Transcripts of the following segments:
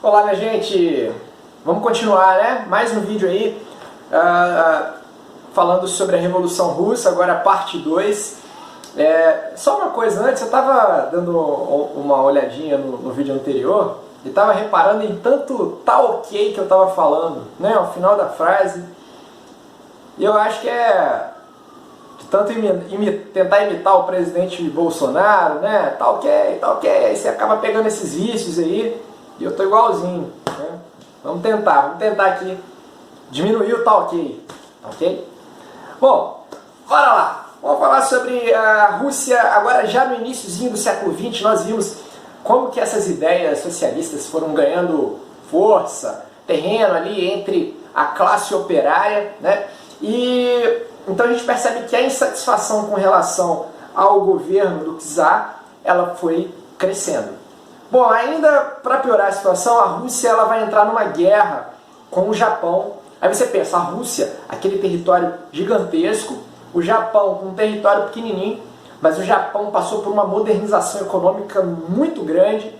Olá, minha gente! Vamos continuar, né? Mais um vídeo aí falando sobre a Revolução Russa, agora a parte 2. Só uma coisa antes, eu estava dando uma olhadinha no vídeo anterior e estava reparando em tanto tá ok que eu estava falando, né? Ao final da frase. E eu acho que é de tanto tentar imitar o presidente Bolsonaro, né? Tá ok, aí você acaba pegando esses vícios aí e eu tô igualzinho, né? Vamos tentar aqui diminuir o tá ok? Bom, bora lá! Vamos falar sobre a Rússia, agora já no iniciozinho do século XX, nós vimos como que essas ideias socialistas foram ganhando força, terreno ali entre a classe operária, né? E então a gente percebe que a insatisfação com relação ao governo do czar, ela foi crescendo. Bom, ainda para piorar a situação, a Rússia ela vai entrar numa guerra com o Japão. Aí você pensa, a Rússia, aquele território gigantesco, o Japão com um território pequenininho, mas o Japão passou por uma modernização econômica muito grande,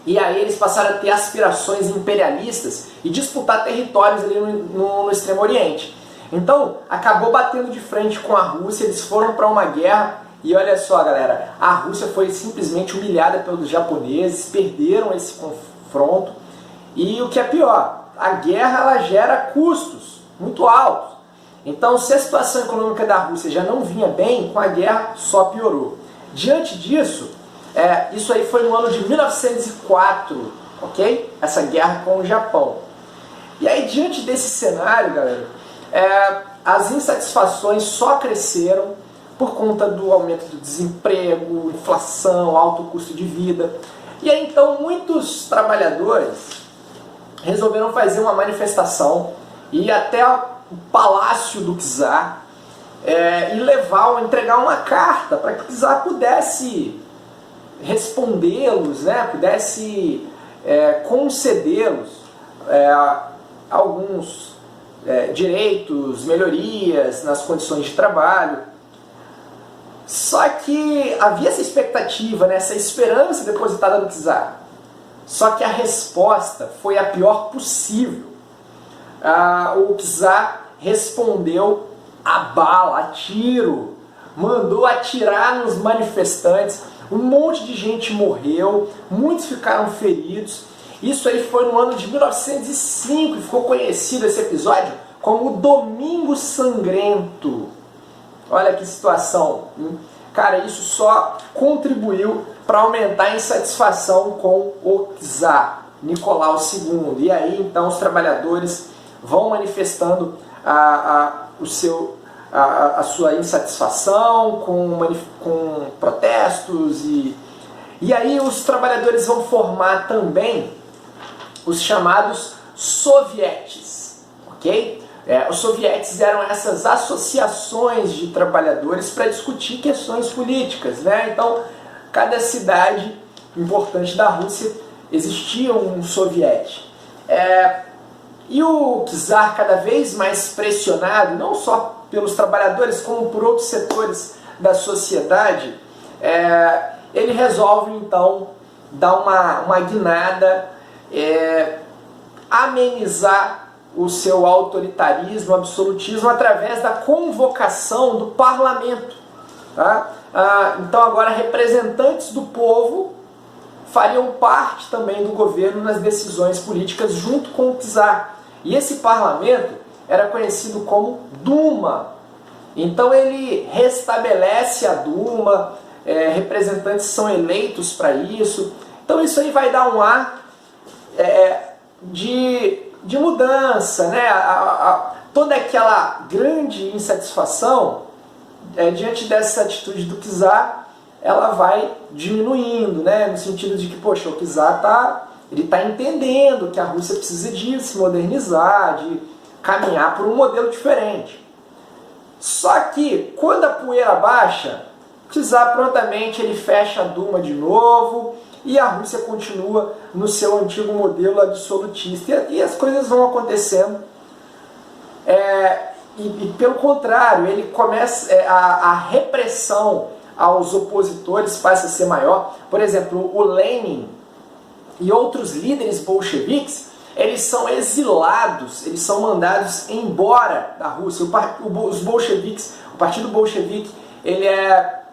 e aí eles passaram a ter aspirações imperialistas e disputar territórios ali no Extremo Oriente. Então, acabou batendo de frente com a Rússia, eles foram para uma guerra, e olha só galera, a Rússia foi simplesmente humilhada pelos japoneses, perderam esse confronto, e o que é pior, a guerra ela gera custos muito altos. Então, se a situação econômica da Rússia já não vinha bem, com a guerra só piorou. Diante disso, isso aí foi no ano de 1904, ok? Essa guerra com o Japão. E aí, diante desse cenário, galera, as insatisfações só cresceram por conta do aumento do desemprego, inflação, alto custo de vida. E aí, então, muitos trabalhadores resolveram fazer uma manifestação e ir até o palácio do czar e entregar uma carta para que o czar pudesse respondê-los, né, pudesse concedê-los alguns direitos, melhorias nas condições de trabalho. Só que havia essa expectativa, né, essa esperança depositada no czar. Só que a resposta foi a pior possível. O czar respondeu a bala, a tiro, mandou atirar nos manifestantes, um monte de gente morreu, muitos ficaram feridos. Isso aí foi no ano de 1905 e ficou conhecido esse episódio como o Domingo Sangrento. Olha que situação. Cara, isso só contribuiu para aumentar a insatisfação com o czar Nicolau II. E aí então os trabalhadores vão manifestando a sua insatisfação com protestos e aí os trabalhadores vão formar também os chamados sovietes, ok? Os sovietes eram essas associações de trabalhadores para discutir questões políticas, né? Então, cada cidade importante da Rússia existia um soviete. E o czar, cada vez mais pressionado, não só pelos trabalhadores, como por outros setores da sociedade, ele resolve, então, dar uma guinada, amenizar o seu autoritarismo, absolutismo, através da convocação do parlamento. Tá? Então, agora, representantes do povo fariam parte também do governo nas decisões políticas junto com o czar. E esse parlamento era conhecido como Duma. Então ele restabelece a Duma, representantes são eleitos para isso. Então isso aí vai dar um ar de mudança, né? Toda aquela grande insatisfação diante dessa atitude do czar, ela vai diminuindo, né? No sentido de que, poxa, o czar ele está entendendo que a Rússia precisa de se modernizar, de caminhar por um modelo diferente. Só que, quando a poeira baixa, o czar prontamente ele fecha a Duma de novo e a Rússia continua no seu antigo modelo absolutista. E as coisas vão acontecendo. E pelo contrário, ele começa a repressão aos opositores passa a ser maior. Por exemplo, o Lenin, e outros líderes bolcheviques, eles são exilados, eles são mandados embora da Rússia. Os bolcheviques, o Partido Bolchevique, ele é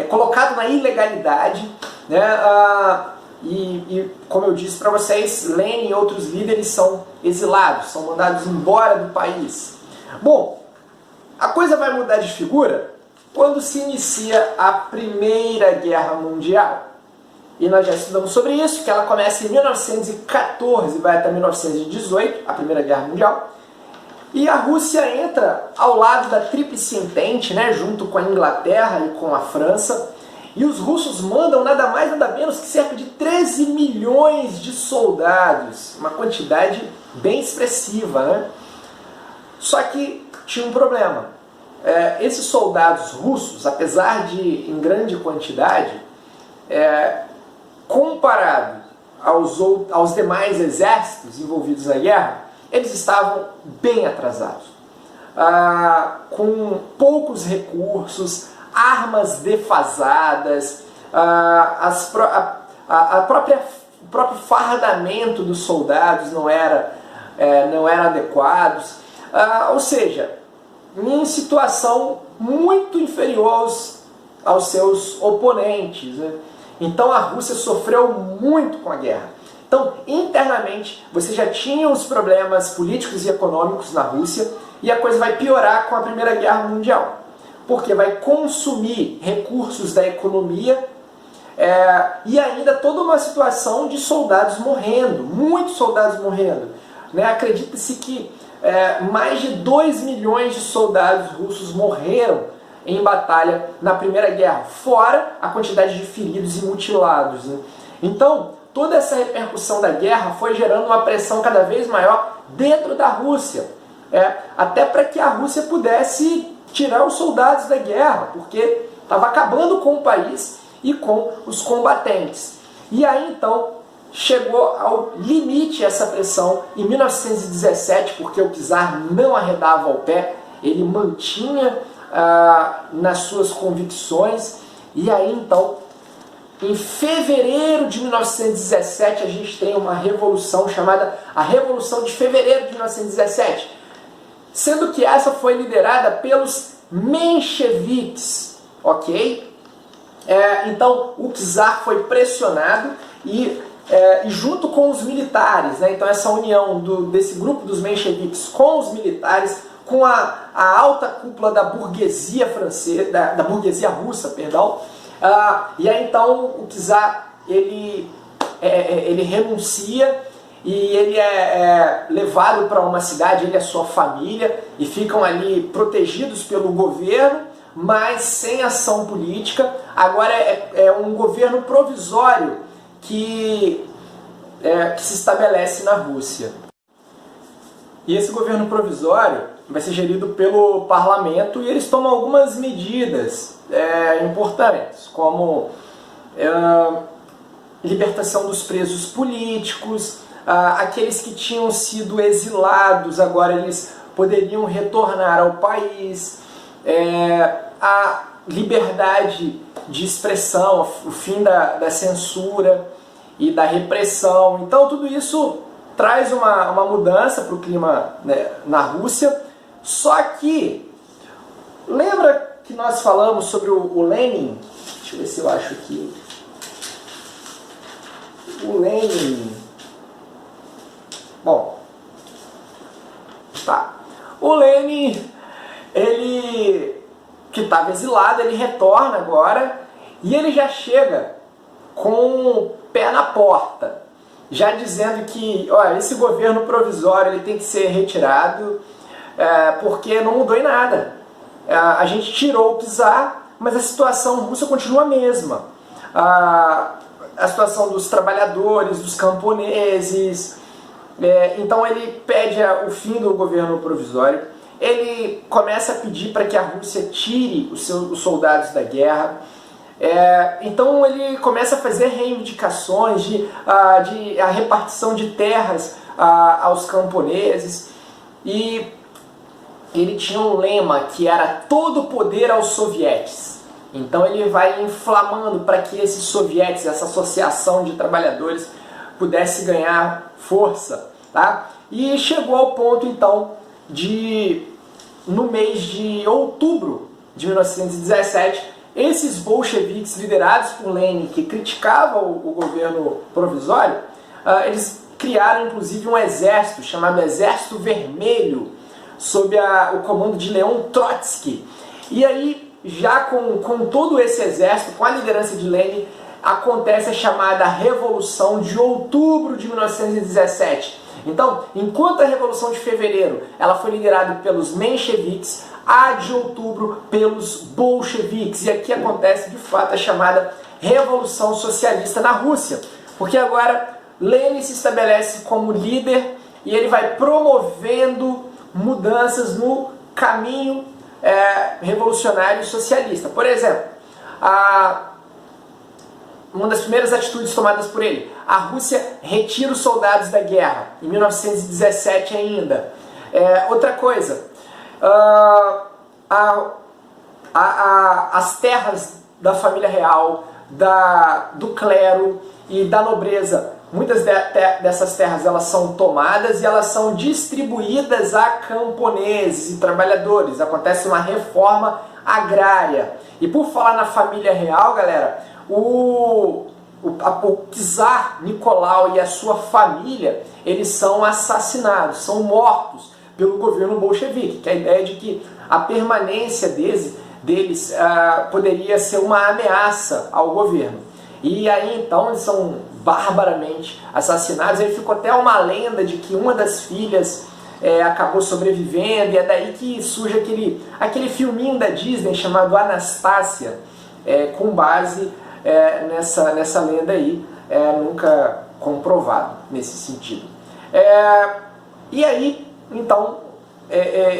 colocado na ilegalidade, né? E como eu disse para vocês, Lenin e outros líderes são exilados, são mandados embora do país. Bom, a coisa vai mudar de figura quando se inicia a Primeira Guerra Mundial. E nós já estudamos sobre isso, que ela começa em 1914 e vai até 1918, a Primeira Guerra Mundial. E a Rússia entra ao lado da Tríplice Entente, né, junto com a Inglaterra e com a França. E os russos mandam nada mais nada menos que cerca de 13 milhões de soldados, uma quantidade bem expressiva, né? Só que tinha um problema. Esses soldados russos, apesar de em grande quantidade, comparado aos demais exércitos envolvidos na guerra, eles estavam bem atrasados, com poucos recursos, armas defasadas, o próprio fardamento dos soldados não era adequado, ou seja, em situação muito inferior aos seus oponentes, né? Então a Rússia sofreu muito com a guerra. Então, internamente, você já tinha os problemas políticos e econômicos na Rússia, e a coisa vai piorar com a Primeira Guerra Mundial, porque vai consumir recursos da economia e ainda toda uma situação de soldados morrendo, muitos soldados morrendo, né? Acredita-se que mais de 2 milhões de soldados russos morreram em batalha na Primeira Guerra, fora a quantidade de feridos e mutilados, né? Então, toda essa repercussão da guerra foi gerando uma pressão cada vez maior dentro da Rússia, até para que a Rússia pudesse tirar os soldados da guerra, porque estava acabando com o país e com os combatentes. E aí então chegou ao limite essa pressão em 1917, porque o czar não arredava ao pé, ele mantinha nas suas convicções. E aí então, em fevereiro de 1917, a gente tem uma revolução chamada a Revolução de Fevereiro de 1917, sendo que essa foi liderada pelos mencheviques, ok? Então o czar foi pressionado e junto com os militares, né? Então essa união desse grupo dos mencheviques com os militares, com a alta cúpula da burguesia francesa, da burguesia russa, perdão, e aí então o czar ele renuncia e ele é levado para uma cidade, ele e a sua família, e ficam ali protegidos pelo governo, mas sem ação política. Agora é um governo provisório que se estabelece na Rússia. E esse governo provisório vai ser gerido pelo parlamento, e eles tomam algumas medidas importantes, como libertação dos presos políticos, aqueles que tinham sido exilados, agora eles poderiam retornar ao país, a liberdade de expressão, o fim da censura e da repressão. Então tudo isso traz uma mudança para o clima, né, na Rússia. Só que, lembra que nós falamos sobre o Lenin? Deixa eu ver se eu acho aqui. O Lenin. Bom, tá. O Lenin, ele que estava exilado, ele retorna agora e ele já chega com o pé na porta, já dizendo que, olha, esse governo provisório ele tem que ser retirado, porque não mudou em nada. A gente tirou o czar, mas a situação russa continua a mesma. A situação dos trabalhadores, dos camponeses. Então ele pede o fim do governo provisório. Ele começa a pedir para que a Rússia tire os soldados da guerra. Então ele começa a fazer reivindicações de a repartição de terras aos camponeses. E ele tinha um lema que era todo poder aos sovietes. Então ele vai inflamando para que esses sovietes, essa associação de trabalhadores, pudesse ganhar força, tá? E chegou ao ponto então de, no mês de outubro de 1917, esses bolcheviques liderados por Lenin, que criticavam o governo provisório, eles criaram inclusive um exército chamado Exército Vermelho, sob o comando de Leon Trotsky. E aí, já com todo esse exército, com a liderança de Lenin, acontece a chamada Revolução de Outubro de 1917. Então, enquanto a Revolução de Fevereiro ela foi liderada pelos mencheviques, a de outubro pelos bolcheviques. E aqui acontece, de fato, a chamada Revolução Socialista na Rússia. Porque agora Lenin se estabelece como líder e ele vai promovendo mudanças no caminho revolucionário e socialista. Por exemplo, uma das primeiras atitudes tomadas por ele, a Rússia retira os soldados da guerra, em 1917 ainda. Outra coisa, as terras da família real, do clero e da nobreza, muitas dessas terras elas são tomadas e elas são distribuídas a camponeses e trabalhadores. Acontece uma reforma agrária. E por falar na família real, galera, o czar Nicolau e a sua família, eles são assassinados, são mortos pelo governo bolchevique, que a ideia de que a permanência deles poderia ser uma ameaça ao governo. E aí então eles são barbaramente assassinados. Aí ficou até uma lenda de que uma das filhas acabou sobrevivendo, e é daí que surge aquele filminho da Disney chamado Anastácia, com base nessa lenda aí, nunca comprovado nesse sentido. E aí, então,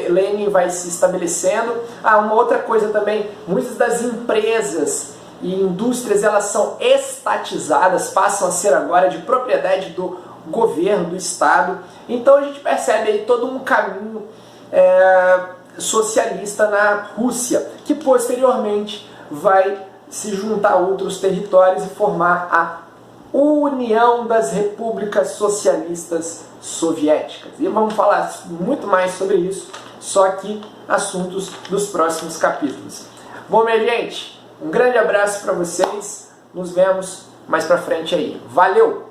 Lenin vai se estabelecendo. Uma outra coisa também, muitas das empresas e indústrias elas são estatizadas, passam a ser agora de propriedade do governo, do Estado. Então a gente percebe aí todo um caminho socialista na Rússia, que posteriormente vai se juntar a outros territórios e formar a União das Repúblicas Socialistas Soviéticas. E vamos falar muito mais sobre isso, só que assuntos dos próximos capítulos. Bom, minha gente, um grande abraço para vocês, nos vemos mais pra frente aí. Valeu!